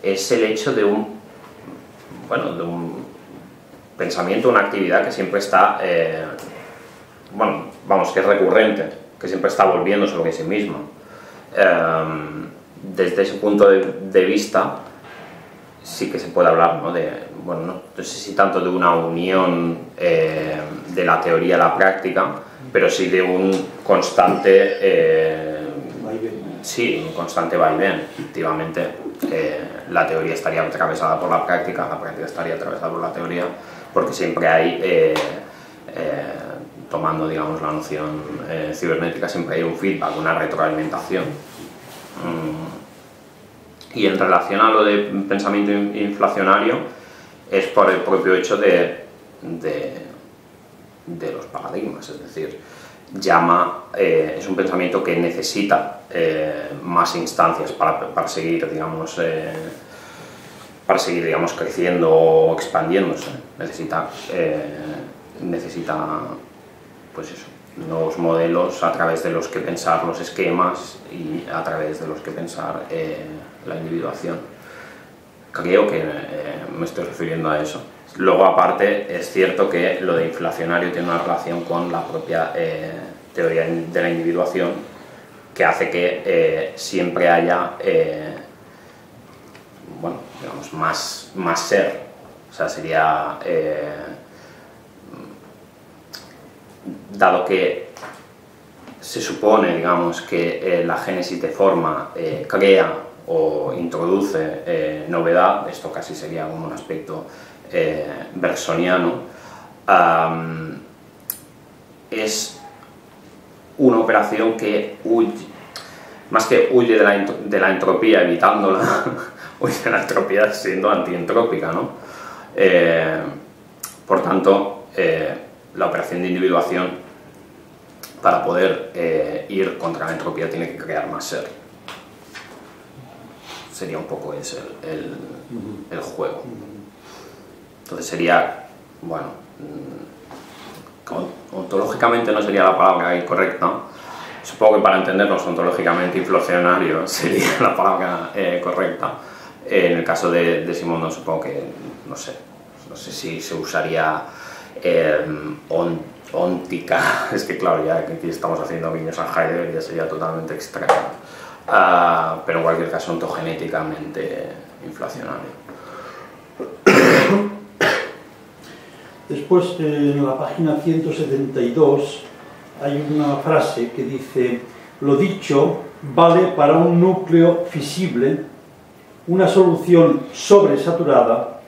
es el hecho de un pensamiento, una actividad que siempre está, que es recurrente, que siempre está volviendo sobre sí misma. Desde ese punto de vista, sí que se puede hablar, ¿no? No sé si tanto de una unión de la teoría a la práctica, pero sí de un constante vaivén. Efectivamente, la teoría estaría atravesada por la práctica estaría atravesada por la teoría, porque siempre hay, tomando digamos la noción cibernética, siempre hay un feedback, una retroalimentación. Y en relación a lo de pensamiento inflacionario, es por el propio hecho de los paradigmas, es decir, es un pensamiento que necesita más instancias para seguir, digamos, creciendo o expandiéndose. Necesita pues eso, nuevos modelos a través de los que pensar los esquemas y a través de los que pensar la individuación. Creo que me estoy refiriendo a eso. Luego, aparte, es cierto que lo de inflacionario tiene una relación con la propia teoría de la individuación, que hace que siempre haya más ser. O sea, sería dado que se supone, digamos, que la génesis de forma crea o introduce novedad, esto casi sería como un aspecto bersoniano, es una operación que huye, más que huye de la entropía evitándola, huye de la entropía siendo antientrópica, ¿no? Por tanto, la operación de individuación, para poder ir contra la entropía, tiene que crear más ser. Sería un poco ese el juego. Entonces sería, bueno, ontológicamente no sería la palabra correcta. Supongo que para entendernos ontológicamente inflacionario sería la palabra correcta. En el caso de Simondon, supongo que, no sé si se usaría óntica, es que claro, ya que aquí estamos haciendo guiños a Heidegger, ya sería totalmente extraño. Pero en cualquier caso ontogenéticamente inflacionario. Después, en la página 172, hay una frase que dice: lo dicho vale para un núcleo fisible una solución sobresaturada,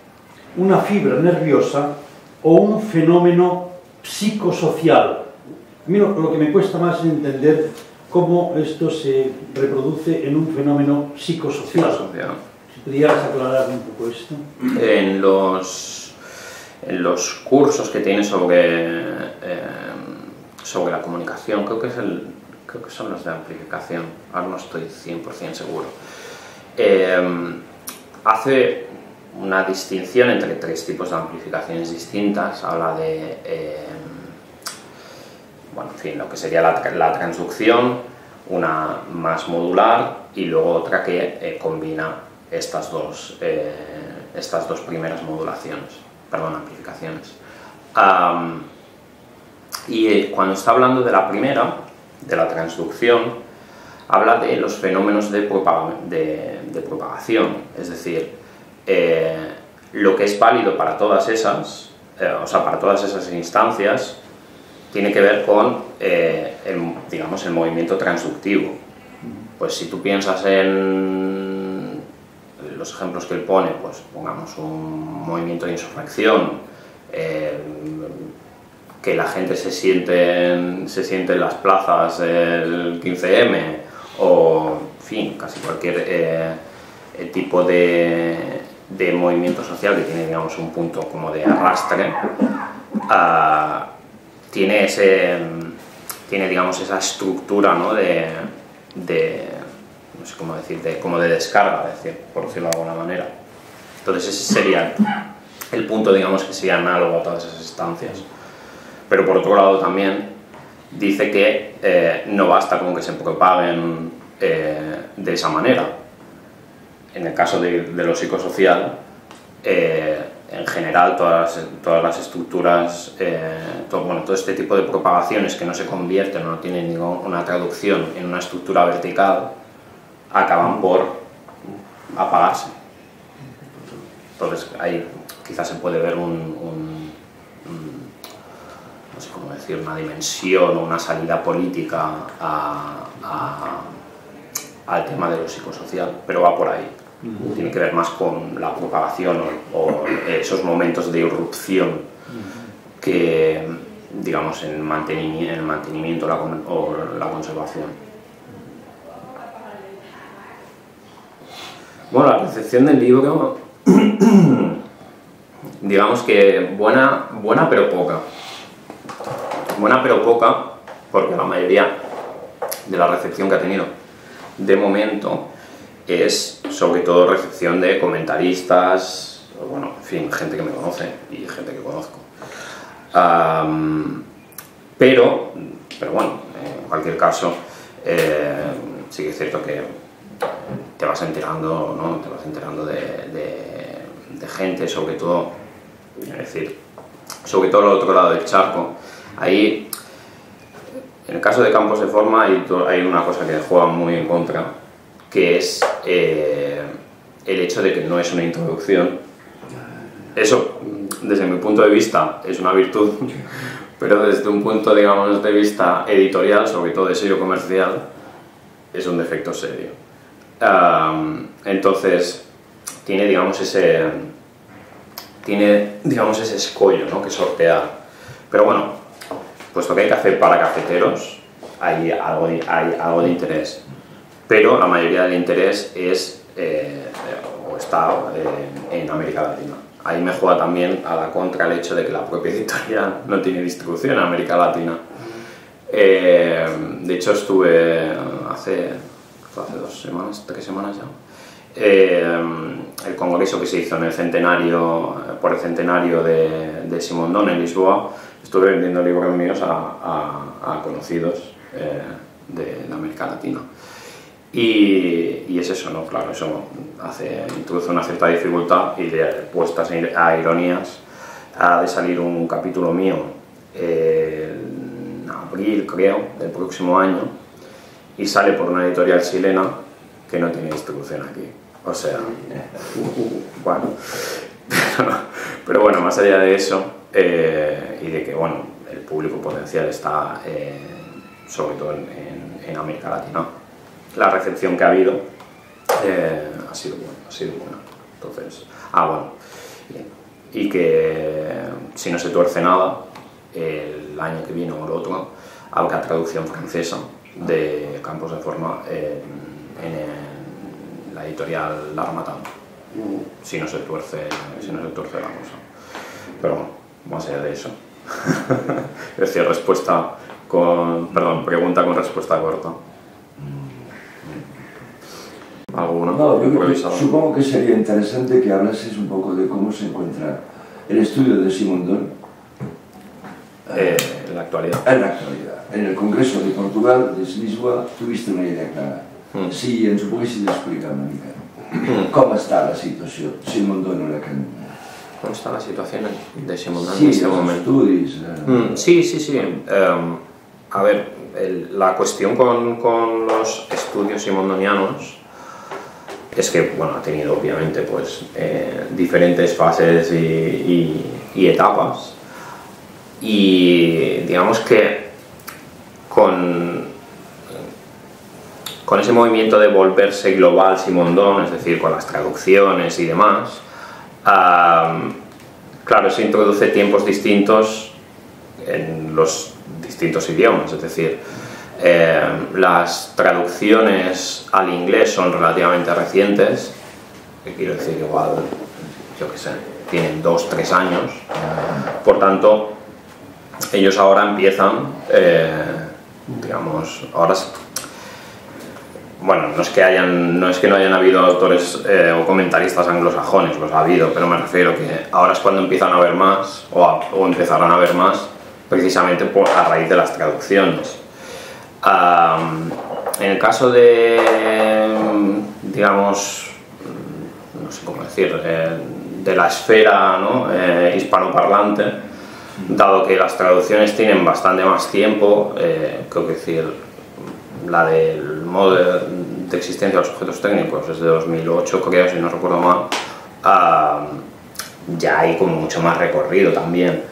una fibra nerviosa o un fenómeno psicosocial. A mí lo que me cuesta más es entender cómo esto se reproduce en un fenómeno psicosocial. Si pudieras aclarar un poco esto. En los cursos que tiene sobre la comunicación, creo que son los de amplificación, ahora no estoy 100% seguro, hace una distinción entre 3 tipos de amplificaciones distintas. Habla de bueno, en fin, lo que sería la transducción, una más modular y luego otra que combina estas dos primeras amplificaciones. Y cuando está hablando de la primera, de la transducción, habla de los fenómenos de propagación, es decir, lo que es válido para todas esas, para todas esas instancias, tiene que ver con digamos, el movimiento transductivo. Pues si tú piensas en los ejemplos que él pone, pues pongamos un movimiento de insurrección, que la gente se siente en las plazas del 15M, o en fin, casi cualquier tipo de movimiento social que tiene, digamos, un punto como de arrastre, tiene digamos, esa estructura, ¿no? no sé cómo decir, como de descarga, por decirlo de alguna manera. Entonces ese sería el punto, digamos, que sería análogo a todas esas instancias. Pero por otro lado también dice que no basta con que se propaguen de esa manera. En el caso de lo psicosocial, en general todas las estructuras, todo este tipo de propagaciones que no se convierten o no tienen ninguna traducción en una estructura vertical, acaban por apagarse. Entonces ahí quizás se puede ver no sé cómo decir, una dimensión o una salida política al tema de lo psicosocial, pero va por ahí. Tiene que ver más con la propagación o esos momentos de irrupción que, digamos, en el mantenimiento o la conservación. Bueno, la recepción del libro, digamos que buena pero poca. Buena pero poca, porque la mayoría de la recepción que ha tenido de momento es sobre todo recepción de comentaristas, bueno, en fin, gente que me conoce y gente que conozco. Pero bueno, en cualquier caso, sí que es cierto que te vas enterando, ¿no? Te vas enterando de gente, sobre todo, es decir, sobre todo al otro lado del charco. Ahí, en el caso de Campos de Forma, hay una cosa que juega muy en contra, que es el hecho de que no es una introducción. Eso, desde mi punto de vista, es una virtud, pero desde un punto, digamos, de vista editorial, sobre todo de sello comercial, es un defecto serio. Entonces, tiene, digamos, ese escollo, ¿no?, que sortear. Pero bueno, puesto que hay café para cafeteros, hay algo de interés. Pero la mayoría del interés está en América Latina. Ahí me juega también a la contra el hecho de que la propia editorial no tiene distribución en América Latina. De hecho, estuve hace 3 semanas ya, el congreso que se hizo por el centenario de Simondon en Lisboa. Estuve vendiendo libros míos a conocidos de América Latina. Y es eso, ¿no? Claro, eso introduce una cierta dificultad, y puestas a ironías, ha de salir un capítulo mío en abril, creo, del próximo año, y sale por una editorial chilena que no tiene distribución aquí. O sea, bueno, pero bueno, más allá de eso, y de que, bueno, el público potencial está sobre todo en América Latina, la recepción que ha habido Ha sido bueno. Entonces, bueno, bien. Y que si no se tuerce nada, el año que viene o el otro, habrá traducción francesa de Campos de Forma en la editorial L'Harmattan. Si no se tuerce la cosa. Pero bueno, más allá de eso. Es decir, pregunta con respuesta corta. ¿Alguna? No, supongo que sería interesante que hablases un poco de cómo se encuentra el estudio de Simondon en la actualidad. En la actualidad. En el Congreso de Portugal, de Lisboa, tuviste una idea clara. Sí, ens ho poguessis explicar una mica. Com està la situació? Simondon en la Academia. ¿Cómo está la situación de Simondon en este momento? Sí. A ver, la cuestión con los estudios simondonianos es que, bueno, ha tenido obviamente pues diferentes fases y etapas, y digamos que con ese movimiento de volverse global Simondon, es decir, con las traducciones y demás, claro, se introduce tiempos distintos en los distintos idiomas, es decir, las traducciones al inglés son relativamente recientes, que quiero decir, igual, yo qué sé, tienen 2-3 años, por tanto, ellos ahora empiezan, digamos, ahora, bueno, no es que no hayan habido autores o comentaristas anglosajones, los ha habido, pero me refiero que ahora es cuando empiezan a haber más, o empezarán a haber más, precisamente a raíz de las traducciones. En el caso de, digamos, no sé cómo decir, de la esfera, ¿no?, hispanoparlante, dado que las traducciones tienen bastante más tiempo, creo que decir, la del modo de existencia de los objetos técnicos es de 2008, creo, si no recuerdo mal, ya hay como mucho más recorrido también.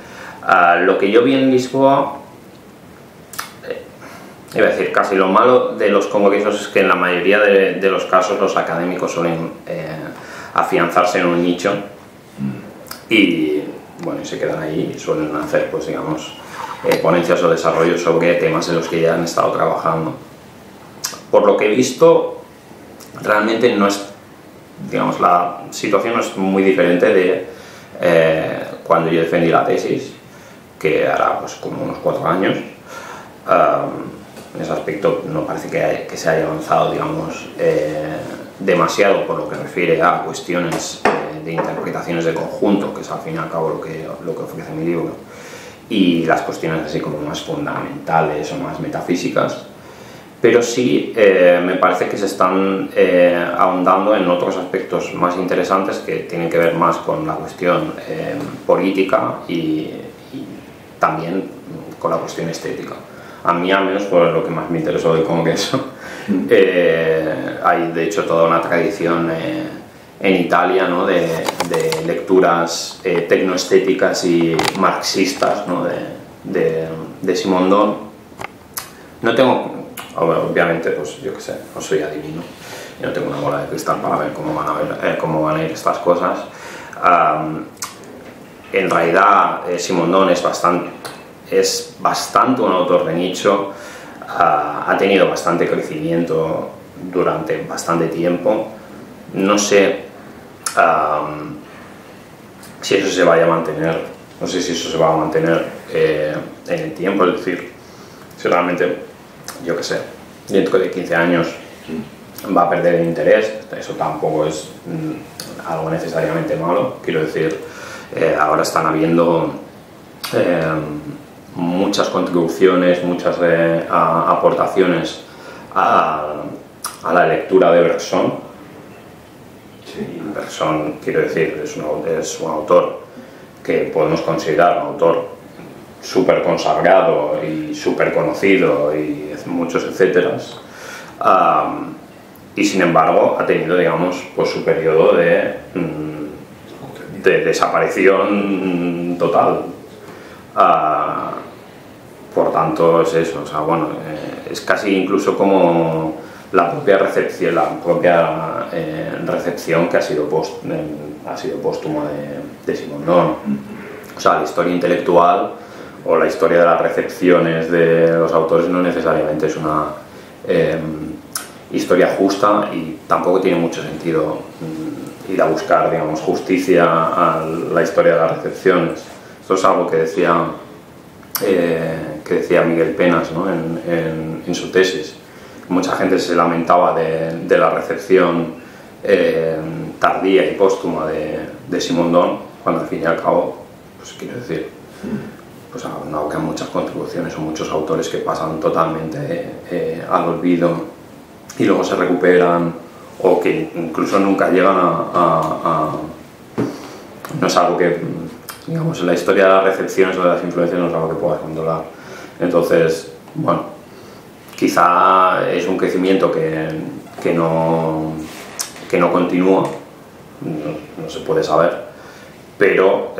Lo que yo vi en Lisboa, iba a decir, casi lo malo de los congresos es que en la mayoría de los casos los académicos suelen afianzarse en un nicho y, bueno, y se quedan ahí y suelen hacer, pues digamos, ponencias o desarrollos sobre temas en los que ya han estado trabajando. Por lo que he visto, realmente no es, digamos, la situación no es muy diferente de cuando yo defendí la tesis, que hará pues como unos 4 años. En ese aspecto no parece que se haya avanzado, digamos, demasiado por lo que refiere a cuestiones de interpretaciones de conjunto, que es al fin y al cabo lo que ofrece mi libro, y las cuestiones así como más fundamentales o más metafísicas, pero sí me parece que se están ahondando en otros aspectos más interesantes que tienen que ver más con la cuestión política y también con la cuestión estética. A mí al menos fue lo que más me interesó del congreso. Hay de hecho toda una tradición en Italia, ¿no?, de lecturas tecnoestéticas y marxistas, ¿no?, de Simondon. No tengo, obviamente, pues yo qué sé, no soy adivino, yo no tengo una bola de cristal para ver cómo van a ir estas cosas. En realidad Simondon es bastante un autor de nicho, ha tenido bastante crecimiento durante bastante tiempo. No sé si eso se vaya a mantener, no sé si eso se va a mantener en el tiempo, es decir, si realmente, yo qué sé, dentro de 15 años va a perder el interés, eso tampoco es algo necesariamente malo, quiero decir, ahora están habiendo muchas contribuciones, muchas aportaciones a la lectura de Bresson. Sí. Bresson, quiero decir, es un autor que podemos considerar un autor súper consagrado y súper conocido y muchos etcéteras, y sin embargo ha tenido, digamos, pues su periodo de desaparición total. Por tanto es eso, o sea, bueno, es casi incluso como la propia recepción que ha sido póstuma de Simondon. O sea, la historia intelectual o la historia de las recepciones de los autores no necesariamente es una historia justa, y tampoco tiene mucho sentido ir a buscar, digamos, justicia a la historia de las recepciones. Esto es algo que decía Miguel Penas, ¿no? en su tesis. Mucha gente se lamentaba de la recepción tardía y póstuma de Simondon, cuando al fin y al cabo, pues quiero decir, pues no hay muchas contribuciones o muchos autores que pasan totalmente al olvido y luego se recuperan, o que incluso nunca llegan no es algo que, digamos, en la historia de las recepciones o de las influencias no es algo que puedas controlar. Entonces, bueno, quizá es un crecimiento que no continúa, no se puede saber, pero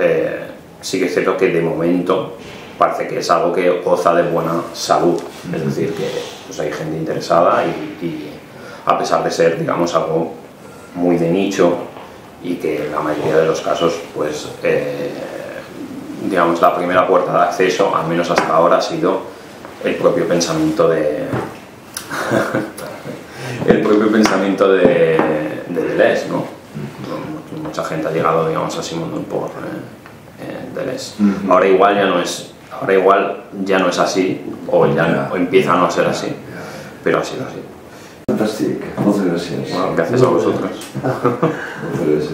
sí que es cierto que de momento parece que es algo que goza de buena salud, es decir, que pues hay gente interesada y a pesar de ser, digamos, algo muy de nicho, y que en la mayoría de los casos, pues, digamos, la primera puerta de acceso, al menos hasta ahora, ha sido el propio pensamiento de Deleuze, ¿no? Mucha gente ha llegado, digamos, a Simondon por Deleuze. Ahora igual ya no es así, o empieza a no ser así, pero ha sido así. Fantástico, muchas gracias. Bueno, gracias a vosotros. Muchas gracias.